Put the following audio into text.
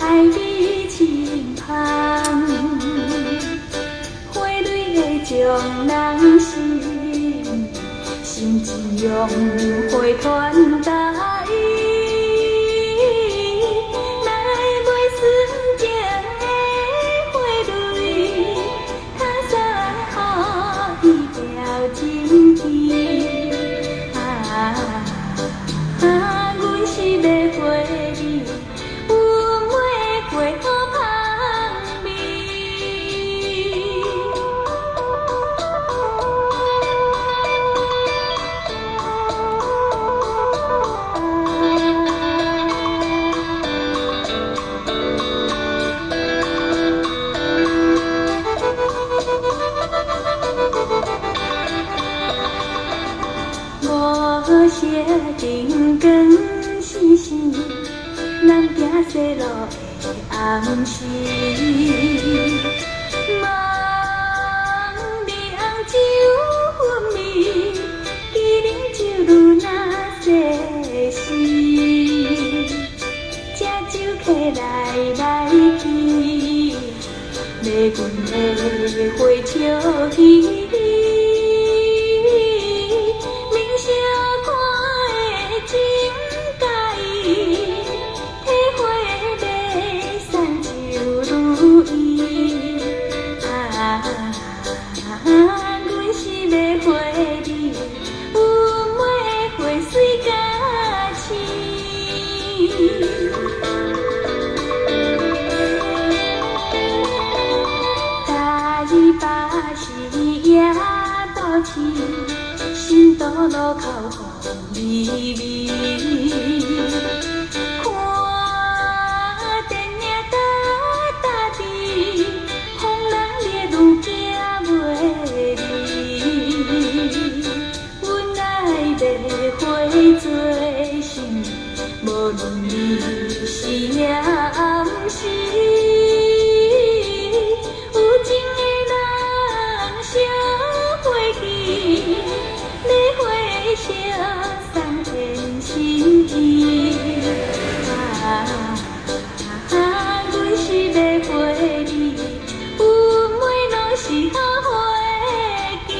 爱你身旁，花蕊会将人心一样花团答应。来买纯情的花蕊，较送予伊表情甜。阮是要陪你，有玫瑰好香味。无写定光星星，咱行细路的暗时，望你红酒粉味，记啉酒愈那细时，这酒客来去，迷阮的花笑语。阮是要陪你，有玫瑰水甲青。大伊巴是夜到市，新道路口风微微。看电影搭伫，风人烈愈行袂离。阮爱的花做心，无论你是夜暗时。有情的人烧花枝，你花笑送天心意。阮是要陪你，有美拢是好花枝。